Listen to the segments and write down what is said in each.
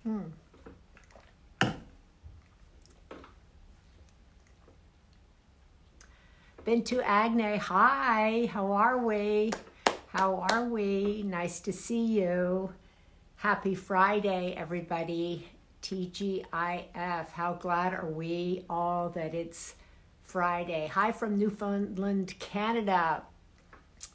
Hmm. Bintu Agne, hi, how are we? How are we? Nice to see you. Happy Friday, everybody. TGIF. How glad are we all that it's Friday. Hi from Newfoundland, Canada.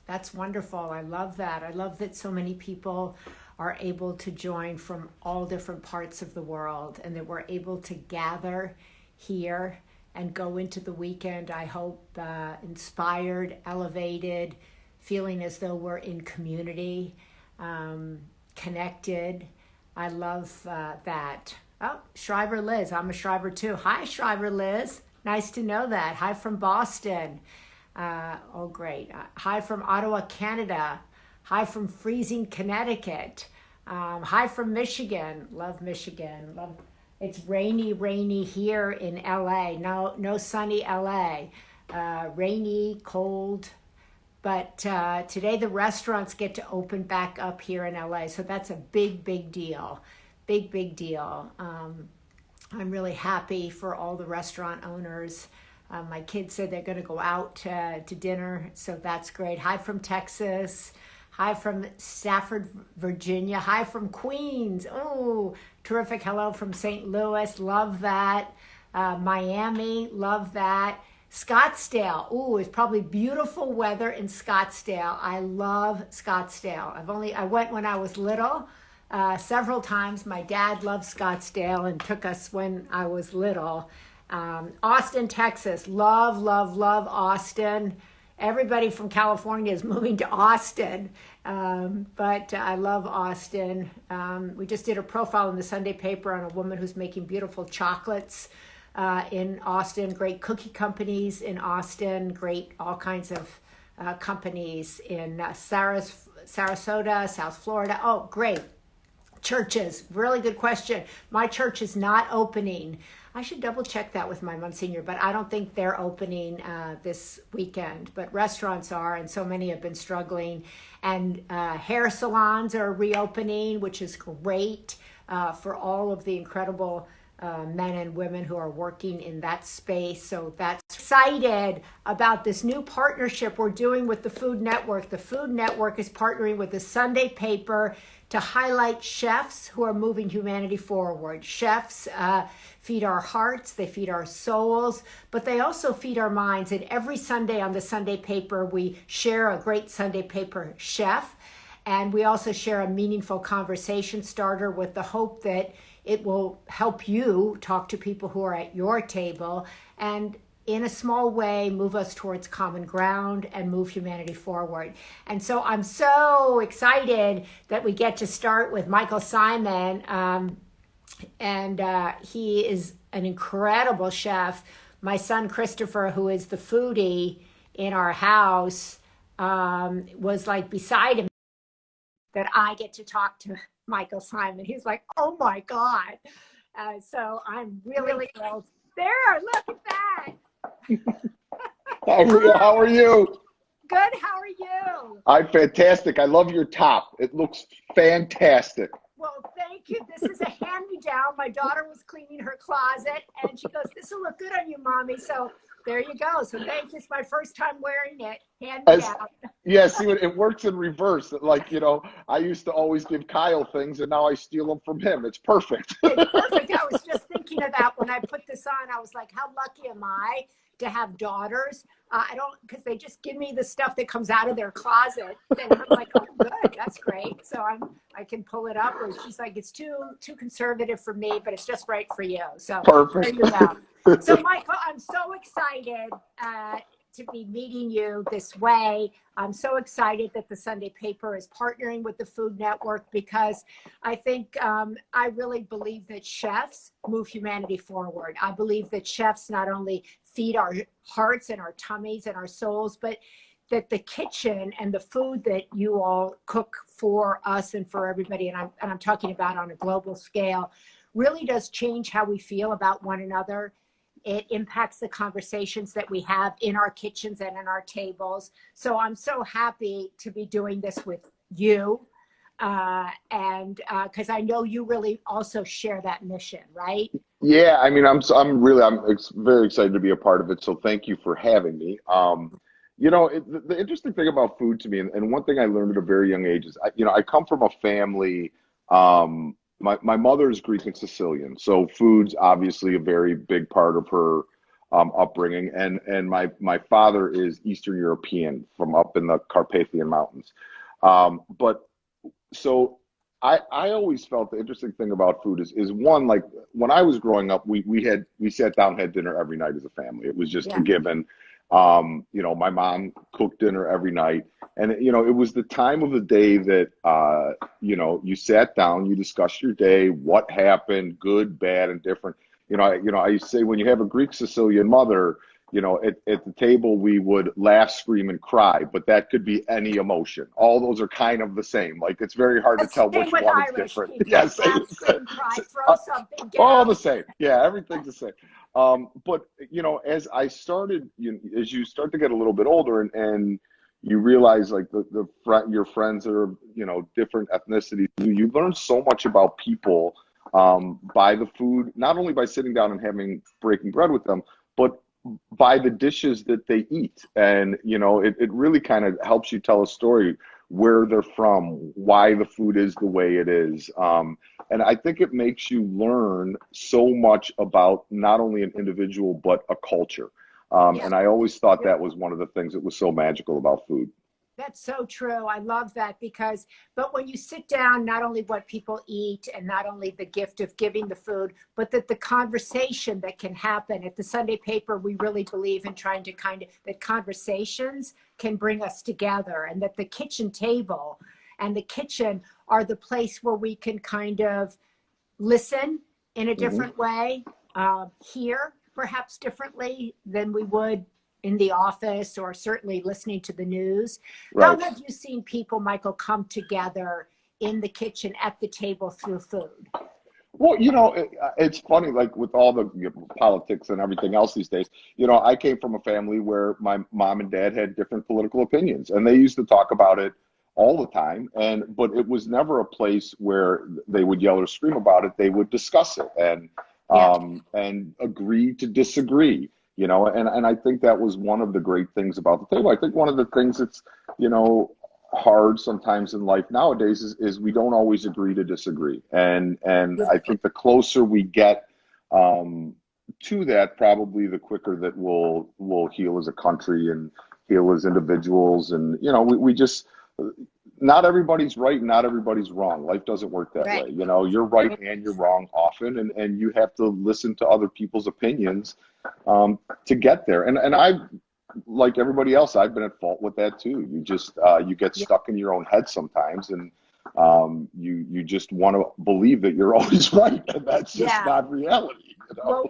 That's wonderful. I love that. I love that so many people are able to join from all different parts of the world and that we're able to gather here and go into the weekend, I hope, inspired, elevated, feeling as though we're in community, connected. I love that. Oh, Shriver Liz. I'm a Shriver too. Hi, Shriver Liz. Nice to know that. Hi from Boston. Oh, great. Hi from Ottawa, Canada. Hi from freezing Connecticut. Hi from Michigan. Love Michigan. Love. It's rainy here in LA. No sunny LA. Rainy, cold. But today the restaurants get to open back up here in LA. So that's a big deal. Big deal. I'm really happy for all the restaurant owners. My kids said they're going to go out to dinner, so that's great. Hi from Texas. Hi from Stafford, Virginia. Hi from Queens. Oh, terrific. Hello from St. Louis. Love that. Miami. Love that. Scottsdale. Oh, it's probably beautiful weather in Scottsdale. I love Scottsdale. I went when I was little. Several times. My dad loved Scottsdale and took us when I was little. Austin, Texas. Love Austin. Everybody from California is moving to Austin, but I love Austin. We just did a profile in the Sunday paper on a woman who's making beautiful chocolates in Austin. Great cookie companies in Austin. Great all kinds of companies in Sarasota, South Florida. Oh, great. Churches, really good question. My church is not opening. I should double check that with my Monsignor, but I don't think they're opening this weekend. But restaurants are, and so many have been struggling. And hair salons are reopening, which is great for all of the incredible men and women who are working in that space. So that's excited about this new partnership we're doing with the Food Network. The Food Network is partnering with the Sunday paper to highlight chefs who are moving humanity forward. Chefs feed our hearts, they feed our souls, but they also feed our minds. And every Sunday on the Sunday paper, we share a great Sunday paper chef. And we also share a meaningful conversation starter with the hope that it will help you talk to people who are at your table and in a small way, move us towards common ground and move humanity forward. And so I'm so excited that we get to start with Michael Simon. He is an incredible chef. My son, Christopher, who is the foodie in our house, was like beside him that I get to talk to Michael Simon. He's like, oh my God. So I'm really thrilled. There, look at that. How are you? Good. How are you? I'm fantastic. I love your top. It looks fantastic. Well, thank you. This is a hand-me-down. My daughter was cleaning her closet, and she goes, this will look good on you, Mommy. So there you go. So thank you. It's my first time wearing it. Hand-me-down. Yeah, see, it works in reverse. Like, I used to always give Kyle things, and now I steal them from him. It's perfect. It's perfect. I was just thinking of that when I put this on. I was like, how lucky am I to have daughters? I don't, because they just give me the stuff that comes out of their closet. And I'm like, oh, good, that's great. So I can pull it up. Or she's like, it's too conservative for me, but it's just right for you. So Perfect. There you go. So Michael, I'm so excited to be meeting you this way. I'm so excited that the Sunday paper is partnering with the Food Network because I think I really believe that chefs move humanity forward. I believe that chefs not only feed our hearts and our tummies and our souls, but that the kitchen and the food that you all cook for us and for everybody, and I'm talking about on a global scale, really does change how we feel about one another. It impacts the conversations that we have in our kitchens and in our tables. So I'm so happy to be doing this with you. and because I know you really also share that mission, right? Yeah, I mean, very excited to be a part of it. So thank you for having me. The interesting thing about food to me, and one thing I learned at a very young age is, I come from a family. My mother is Greek and Sicilian, so food's obviously a very big part of her upbringing, and my father is Eastern European from up in the Carpathian Mountains. But so I always felt the interesting thing about food is one, like when I was growing up, we sat down, had dinner every night as a family. It was just a Yeah. given. My mom cooked dinner every night, and it was the time of the day that you sat down, you discussed your day, what happened, good, bad, and different. I used to say, when you have a Greek Sicilian mother, at the table, we would laugh, scream, and cry, but that could be any emotion. All those are kind of the same. Like, it's very hard to tell Same which with one is Irish different. people. Yes, Laugh, scream, cry, throw something, get all out. the same. Yeah, everything's the same. But as I started, as you start to get a little bit older, and you realize, like, your friends are, different ethnicities, you learn so much about people by the food, not only by sitting down and breaking bread with them, but by the dishes that they eat. And it really kind of helps you tell a story, where they're from, why the food is the way it is. And I think it makes you learn so much about not only an individual, but a culture. Yeah. And I always thought that was one of the things that was so magical about food. That's so true. I love that but when you sit down, not only what people eat and not only the gift of giving the food, but that the conversation that can happen at the Sunday paper, we really believe in trying to that conversations can bring us together, and that the kitchen table and the kitchen are the place where we can kind of listen in a Hmm. different way, hear perhaps differently than we would in the office, or certainly listening to the news. How Right. have you seen people, Michael, come together in the kitchen at the table through food? Well, it's funny, like with all the politics and everything else these days, I came from a family where my mom and dad had different political opinions, and they used to talk about it all the time. But it was never a place where they would yell or scream about it. They would discuss it Yeah. and agree to disagree, and I think that was one of the great things about the table. I think one of the things that's, hard sometimes in life nowadays is we don't always agree to disagree. And I think the closer we get to that, probably the quicker that we'll heal as a country and heal as individuals. And we just, not everybody's right and not everybody's wrong. Life doesn't work that Right. way. You're right and you're wrong often, and you have to listen to other people's opinions to get there. And I, like everybody else, I've been at fault with that too. You just you get Yeah. stuck in your own head sometimes, and you just want to believe that you're always right, and that's just Yeah. not reality. Well,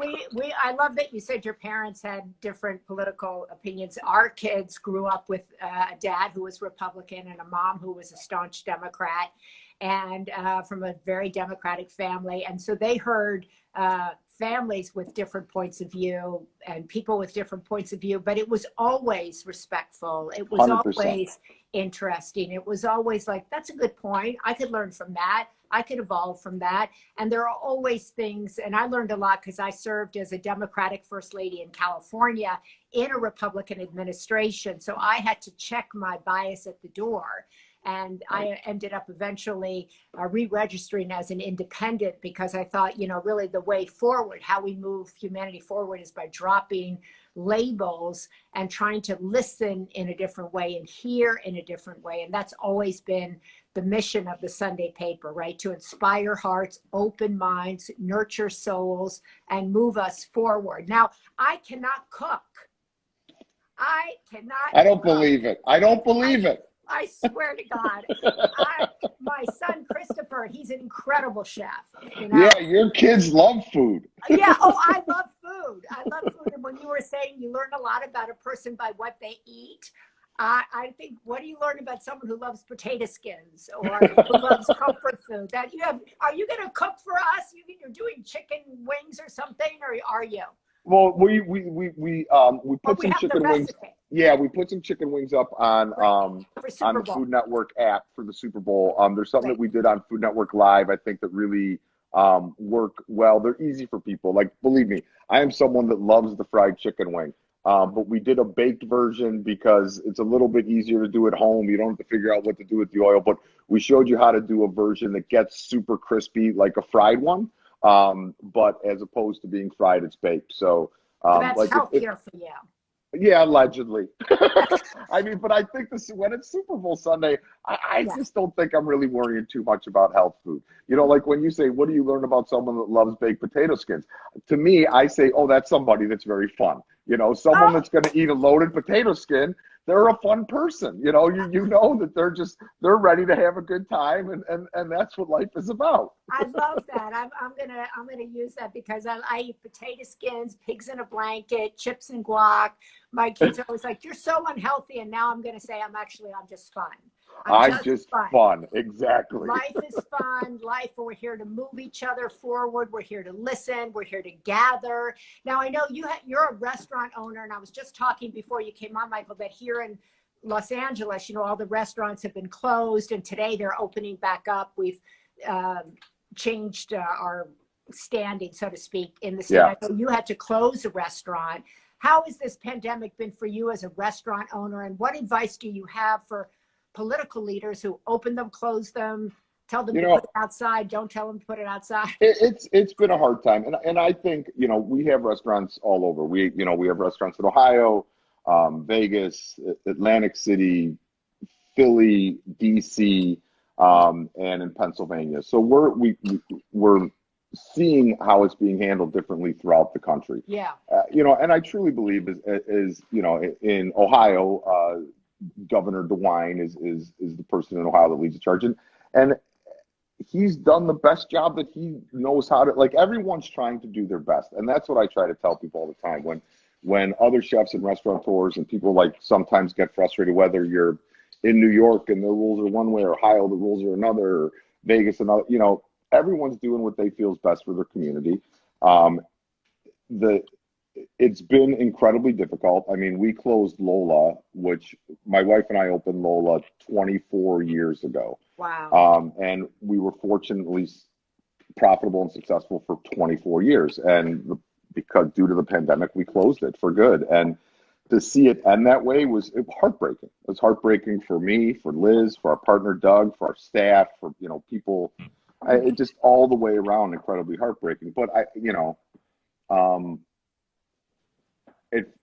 I love that you said your parents had different political opinions. Our kids grew up with a dad who was Republican and a mom who was a staunch Democrat, and from a very Democratic family. And so they heard families with different points of view and people with different points of view, but it was always respectful. It was 100%. always interesting. It was always like, that's a good point. I could learn from that. I could evolve from that. And there are always things, and I learned a lot because I served as a Democratic First Lady in California in a Republican administration. So I had to check my bias at the door. And I ended up eventually re-registering as an independent, because I thought, really the way forward, how we move humanity forward, is by dropping labels and trying to listen in a different way and hear in a different way. And that's always been the mission of the Sunday paper, right? To inspire hearts, open minds, nurture souls, and move us forward. Now, I cannot cook. I cannot I don't cook. believe it. I don't believe it. I swear to God. My son, Christopher, he's an incredible chef. Yeah, your kids love food. Yeah. Oh, I love food. I love food. And when you were saying you learn a lot about a person by what they eat, I think, what do you learn about someone who loves potato skins or who loves comfort food? That you have. Are you going to cook for us? You're doing chicken wings or something, or are you? Well, we Well, put we some have the chicken wings. recipe. Yeah, we put some chicken wings up Great. For on Super the Bowl. Food Network app for the Super Bowl. There's something that Great. we did on Food Network Live, I think, that really work well. They're easy for people. Like, believe me, I am someone that loves the fried chicken wing. But we did a baked version because it's a little bit easier to do at home. You don't have to figure out what to do with the oil. But we showed you how to do a version that gets super crispy, like a fried one. But as opposed to being fried, it's baked. So, So that's like if healthier for you. yeah, allegedly. I mean, but I think this when it's Super Bowl Sunday, I Yeah. just don't think I'm really worrying too much about health food. You know, like when you say, "What do you learn about someone that loves baked potato skins?" To me, I say, "Oh, that's somebody that's very fun." You know, someone Oh, that's going to eat a loaded potato skin. They're a fun person. You know, you know that they're ready to have a good time, and that's what life is about. I love that. I'm gonna use that because I eat potato skins, pigs in a blanket, chips and guac. My kids are always like, "You're so unhealthy," and now I'm gonna say I'm just fun. I'm I'm just just fun. fun, exactly. Life is fun. Life, we're here to move each other forward. We're here to listen. We're here to gather. Now, I know you're a restaurant owner, and I was just talking before you came on, Michael, that here in Los Angeles, all the restaurants have been closed, and today they're opening back up. We've um, changed our standing, so to speak, in the state. Yeah. I know you had to close a restaurant. How has this pandemic been for you as a restaurant owner, and what advice do you have for political leaders who open them, close them, tell them You to put know, it outside, don't tell them to put it outside? it's been a hard time, and I think we have restaurants all over. We have restaurants in Ohio, Vegas, Atlantic City, Philly, DC, and in Pennsylvania. So we're seeing how it's being handled differently throughout the country. Yeah. And I truly believe is in Ohio, Governor DeWine is the person in Ohio that leads the charge, and he's done the best job that he knows how to. Like, everyone's trying to do their best, and that's what I try to tell people all the time. When other chefs and restaurateurs and people like sometimes get frustrated, whether you're in New York and the rules are one way, or Ohio the rules are another, or Vegas another. Everyone's doing what they feel is best for their community. The It's been incredibly difficult. I mean, we closed Lola, which my wife and I opened Lola 24 years ago. Wow. And we were fortunately profitable and successful for 24 years. And because due to the pandemic, we closed it for good. And to see it end that way was heartbreaking. It was heartbreaking for me, for Liz, for our partner Doug, for our staff, for people. It just all the way around incredibly heartbreaking. But um,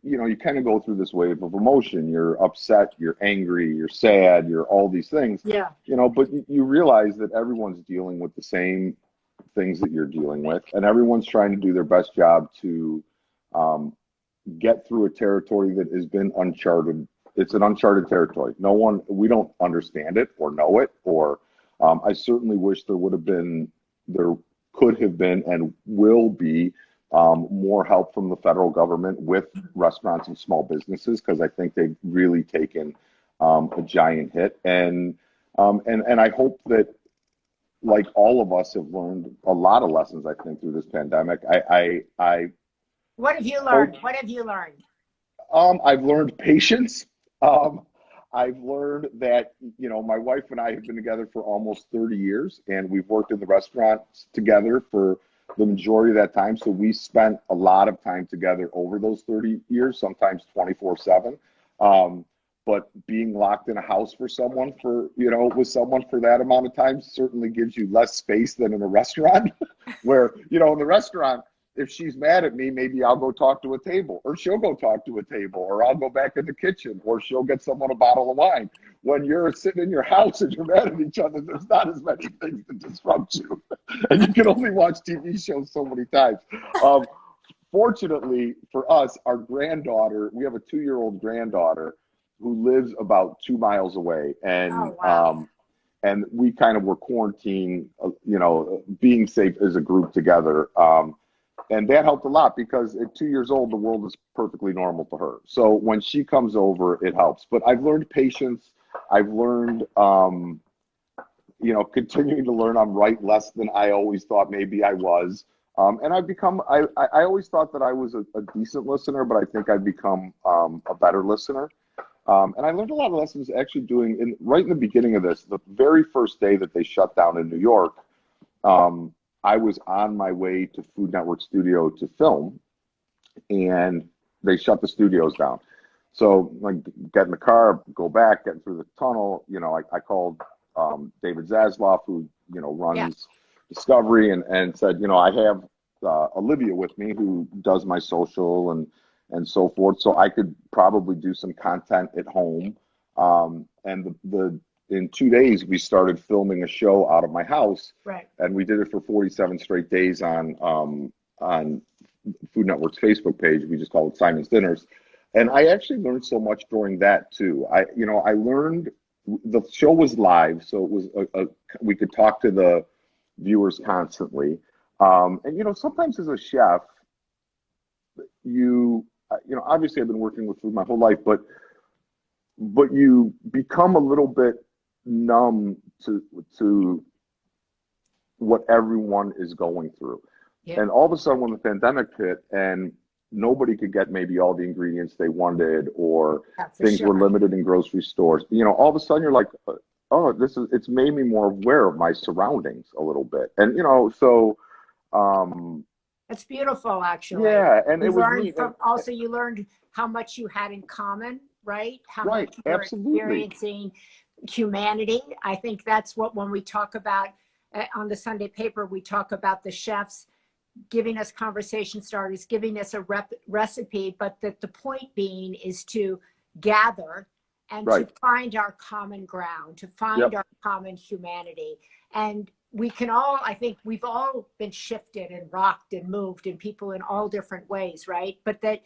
you kind of go through this wave of emotion. You're upset, you're angry, you're sad, you're all these things. Yeah. But you realize that everyone's dealing with the same things that you're dealing with, and everyone's trying to do their best job to get through a territory that has been uncharted. It's an uncharted territory. We don't understand it or know it, or I certainly wish there could have been, and will be more help from the federal government with restaurants and small businesses, because I think they've really taken a giant hit. And I hope that, like all of us, have learned a lot of lessons, I think, through this pandemic. I What have you learned? hope What have you learned? I've learned patience. Um, I've learned that, my wife and I have been together for almost 30 years, and we've worked in the restaurants together for the majority of that time. So we spent a lot of time together over those 30 years, sometimes 24/7. But being locked in a house with someone for that amount of time certainly gives you less space than in a restaurant where, in the restaurant, if she's mad at me, maybe I'll go talk to a table, or she'll go talk to a table, or I'll go back in the kitchen, or she'll get someone a bottle of wine. When you're sitting in your house and you're mad at each other, there's not as many things to disrupt you. And you can only watch TV shows so many times. Fortunately for us, our granddaughter, we have a 2-year-old granddaughter who lives about 2 miles away. Oh, wow. And we kind of were quarantined, being safe as a group together. And that helped a lot, because at 2 years old, the world is perfectly normal to her. So when she comes over, it helps. But I've learned patience. I've learned, continuing to learn. I'm right less than I always thought maybe I was. And I always thought that I was a decent listener, but I think I've become a better listener. And I learned a lot of lessons actually right in the beginning of this, the very first day that they shut down in New York. I was on my way to Food Network Studio to film, and they shut the studios down. So like get in the car, go back, getting through the tunnel. I called David Zasloff, who Yeah. runs Discovery, and said, I have Olivia with me, who does my social and so forth, so I could probably do some content at home. And the in 2 days we started filming a show out of my house, Right. and we did it for 47 straight days on Food Network's Facebook page. We just call it Simon's Dinners. And I actually learned so much during that too. I learned the show was live, so it was we could talk to the viewers constantly. And sometimes as a chef, obviously I've been working with food my whole life, but you become a little bit numb to what everyone is going through. Yeah. And all of a sudden, when the pandemic hit and nobody could get maybe all the ingredients they wanted, or things were limited in grocery stores, all of a sudden you're like, oh, it's made me more aware of my surroundings a little bit. And, so. It's beautiful, actually. Yeah, and You it was learned neat. you learned how much you had in common, right? How Right, much you were absolutely. experiencing humanity. I think that's what, when we talk about on the Sunday paper, we talk about the chefs giving us conversation starters, giving us a recipe, but that the point being is to gather and Right. to find our common ground, to find Yep. our common humanity. And we can all, I think we've all been shifted and rocked and moved, and people in all different ways, right? But that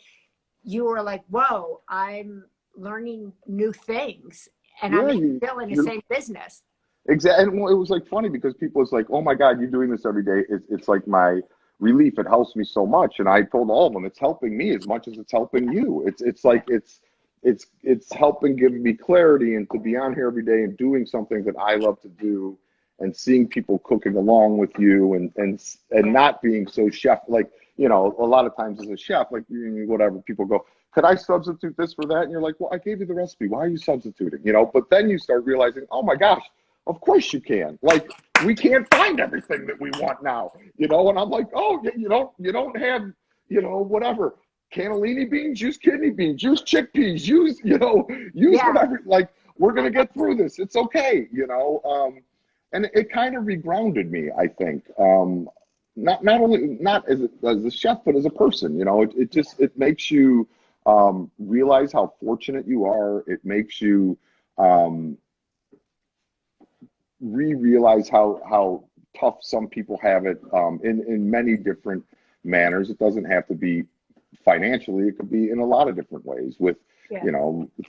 you were like, whoa, I'm learning new things, and Yeah, I'm still in the same business. exactly. And it was like funny because people was like, "Oh my God, you're doing this every day. It's like my relief. It helps me so much." And I told all of them, it's helping me as much as it's helping you. It's like it's helping give me clarity, and to be on here every day and doing something that I love to do, and seeing people cooking along with you, and not being so chef like, a lot of times as a chef, like whatever, people go, could I substitute this for that? And you're like, well, I gave you the recipe. Why are you substituting? But then you start realizing, oh my gosh, of course you can. Like, we can't find everything that we want now, and I'm like, oh, you don't have, whatever, cannellini beans, use kidney beans, use chickpeas, use whatever. Like, we're going to get through this. It's okay, and it kind of regrounded me, I think. Not only not as a chef, but as a person. It makes you realize how fortunate you are. It makes you realize how tough some people have it in many different manners. It doesn't have to be financially. It could be in a lot of different ways with,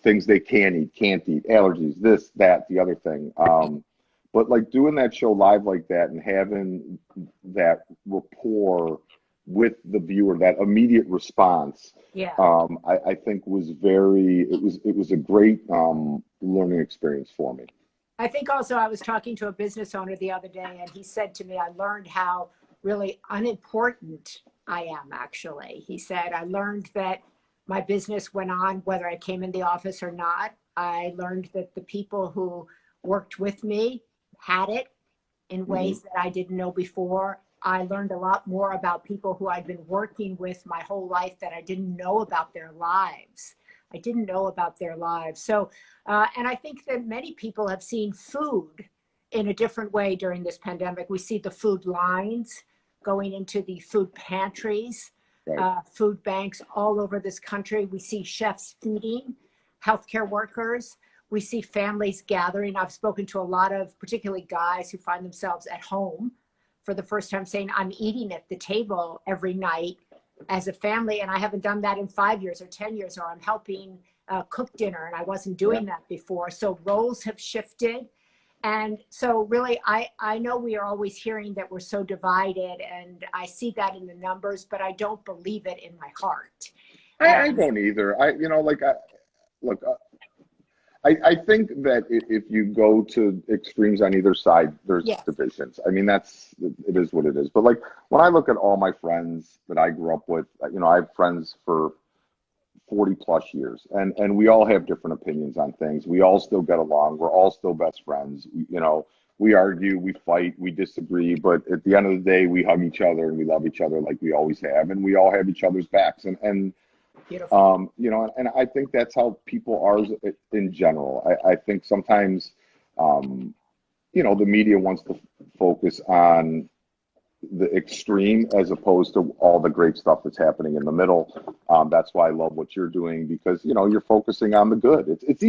things they can eat, can't eat, allergies, this, that, the other thing. But like doing that show live like that and having that rapport with the viewer, that immediate response, I think it was a great learning experience for me. I think also I was talking to a business owner the other day, and he said to me, I learned how really unimportant I am, actually. He said, I learned that my business went on whether I came in the office or not. I learned that the people who worked with me had it in ways that I didn't know before. I learned a lot more about people who I'd been working with my whole life that I didn't know about their lives. I didn't know about their lives. So, and I think that many people have seen food in a different way during this pandemic. We see the food lines going into the food pantries, food banks all over this country. We see chefs feeding healthcare workers. We see families gathering. I've spoken to a lot of particularly guys who find themselves at home for the first time saying, I'm eating at the table every night as a family, and I haven't done that in 5 years or 10 years, or I'm helping cook dinner and I wasn't doing that before. So roles have shifted. And so really, I know we are always hearing that we're so divided, and I see that in the numbers, but I don't believe it in my heart. I don't either. I think that if you go to extremes on either side, there's divisions. I mean, it is what it is. But like when I look at all my friends that I grew up with, I have friends for 40 plus years, and we all have different opinions on things. We all still get along. We're all still best friends. We argue, we fight, we disagree, but at the end of the day, we hug each other and we love each other like we always have, and we all have each other's backs. And Beautiful. and I think that's how people are in general. I think sometimes, the media wants to focus on the extreme as opposed to all the great stuff that's happening in the middle. That's why I love what you're doing, because you're focusing on the good. It's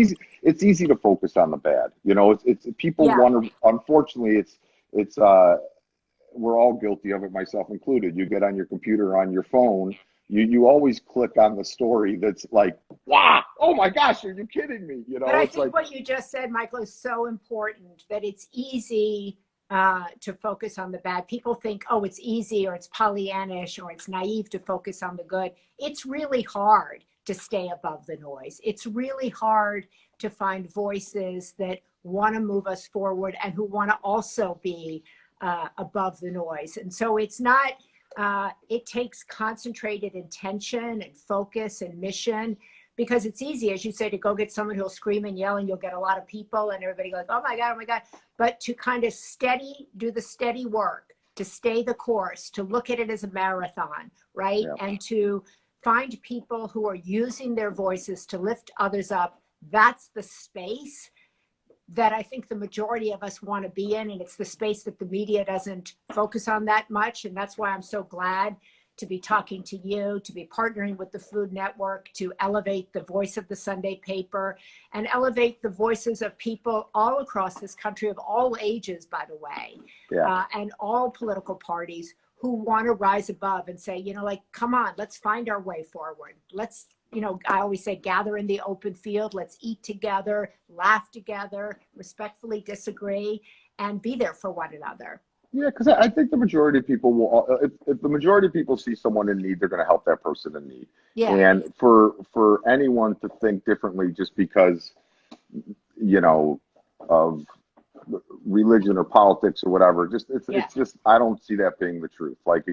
easy to focus on the bad. It's people want to. Unfortunately, it's we're all guilty of it, myself included. You get on your computer or on your phone, you always click on the story that's like, wow, oh my gosh, are you kidding me? But I think what you just said, Michael, is so important, that it's easy to focus on the bad. People think, oh, it's easy, or it's Pollyannish, or it's naive to focus on the good. It's really hard to stay above the noise. It's really hard to find voices that want to move us forward and who want to also be above the noise. And so it's not, it takes concentrated intention and focus and mission, because it's easy, as you say, to go get someone who'll scream and yell, and you'll get a lot of people and everybody like, oh my God, oh my God. But to kind of do the steady work, to stay the course, to look at it as a marathon, right? Yeah. And to find people who are using their voices to lift others up. That's the space that I think the majority of us want to be in. And it's the space that the media doesn't focus on that much. And that's why I'm so glad to be talking to you, to be partnering with the Food Network, to elevate the voice of the Sunday paper and elevate the voices of people all across this country, of all ages, by the way, and all political parties who want to rise above and say, come on, let's find our way forward. Let's, I always say, gather in the open field. Let's eat together, laugh together, respectfully disagree, and be there for one another. Yeah, because I think the majority of people will, if the majority of people see someone in need, they're going to help that person in need. Yeah. And for anyone to think differently just because, of religion or politics or whatever, it's just, I don't see that being the truth. Like,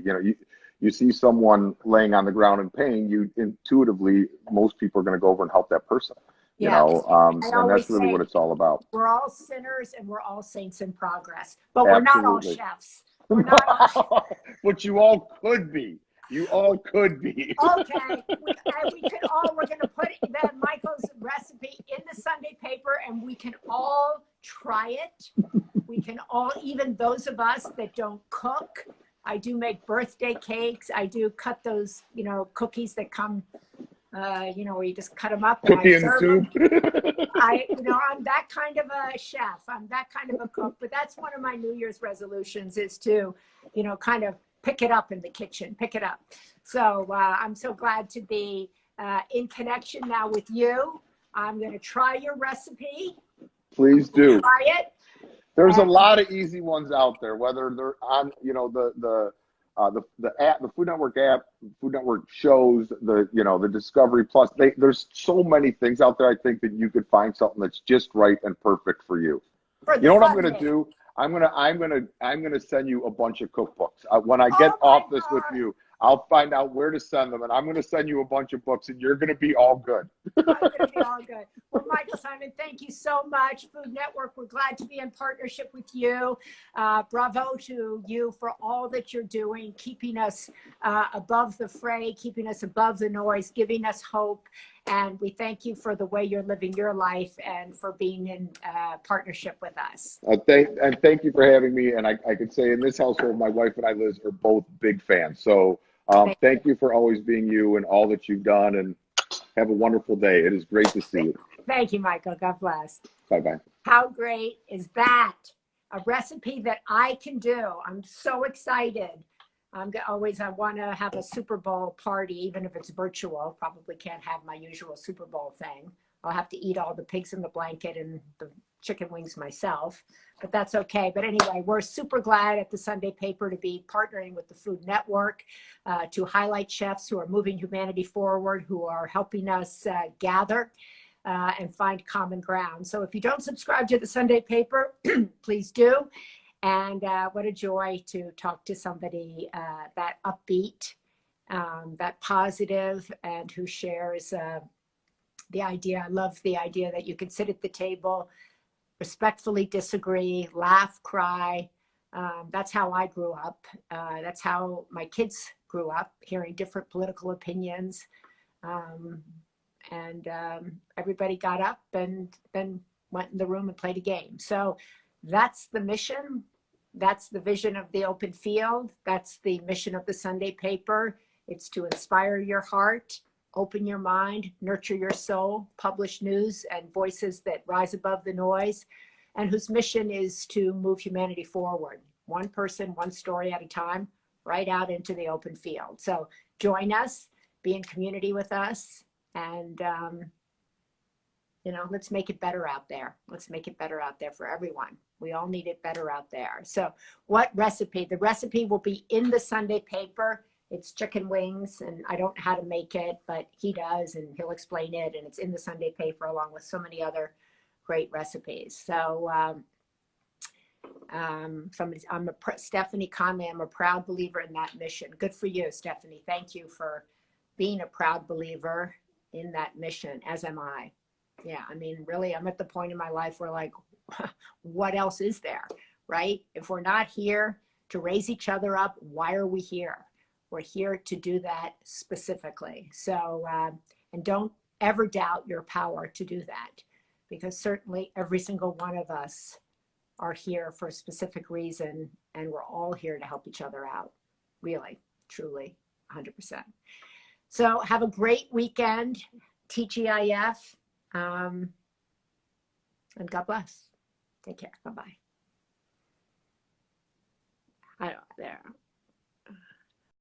you see someone laying on the ground in pain, you intuitively, most people are going to go over and help that person. And that's really what it's all about. We're all sinners and we're all saints in progress, but we're not all chefs. We're not all chefs. But you all could be. You all could be. Okay. We're going to put Michael's recipe in the Sunday paper, and we can all try it. We can all, even those of us that don't cook. I do make birthday cakes. I do cut those, cookies that come, where you just cut them up and cookie I and serve soup. them. I'm that kind of a chef. I'm that kind of a cook. But that's one of my New Year's resolutions, is to, kind of pick it up in the kitchen, pick it up. So I'm so glad to be in connection now with you. I'm going to try your recipe. Please do. Try it. There's a lot of easy ones out there, whether they're on, the app, the Food Network app, Food Network shows, the Discovery Plus. There's so many things out there. I think that you could find something that's just right and perfect for you. You know what I'm going to do? I'm gonna send you a bunch of cookbooks. When I get off this with you, I'll find out where to send them, and I'm going to send you a bunch of books, and you're going to be all good. I'm going to be all good. Well, Michael Simon, thank you so much. Food Network, we're glad to be in partnership with you. Bravo to you for all that you're doing, keeping us above the fray, keeping us above the noise, giving us hope. And we thank you for the way you're living your life and for being in partnership with us. Thank you for having me. And I could say in this household, my wife and I, Liz, are both big fans. So thank you for always being you and all that you've done. And have a wonderful day. It is great to see you. Thank you, Michael. God bless. Bye-bye. How great is that? A recipe that I can do. I'm so excited. I want to have a Super Bowl party, even if it's virtual. Probably can't have my usual Super Bowl thing. I'll have to eat all the pigs in the blanket and the chicken wings myself, but that's okay. But anyway, we're super glad at the Sunday paper to be partnering with the Food Network to highlight chefs who are moving humanity forward, who are helping us gather and find common ground. So if you don't subscribe to the Sunday paper, please do. And what a joy to talk to somebody that upbeat that positive, and who shares the idea. I love the idea that you can sit at the table, respectfully disagree, laugh, cry. That's how I grew up. That's how my kids grew up, hearing different political opinions. Everybody got up and then went in the room and played a game. So that's the mission. That's the vision of the open field. That's the mission of the Sunday paper. It's to inspire your heart, open your mind, nurture your soul, publish news and voices that rise above the noise, and whose mission is to move humanity forward, one person, one story at a time, right out into the open field. So join us, be in community with us, and let's make it better out there. Let's make it better out there for everyone. We all need it better out there. So what recipe? The recipe will be in the Sunday paper. It's chicken wings, and I don't know how to make it, but he does, and he'll explain it, and it's in the Sunday paper along with so many other great recipes. So Stephanie Conley, I'm a proud believer in that mission. Good for you, Stephanie. Thank you for being a proud believer in that mission, as am I. Yeah, I mean, really, I'm at the point in my life where, like, what else is there, right? If we're not here to raise each other up, why are we here? We're here to do that specifically. So, and don't ever doubt your power to do that, because certainly every single one of us are here for a specific reason, and we're all here to help each other out. Really, truly, 100%. So have a great weekend, TGIF, and God bless. Take care. Bye-bye. I don't, there.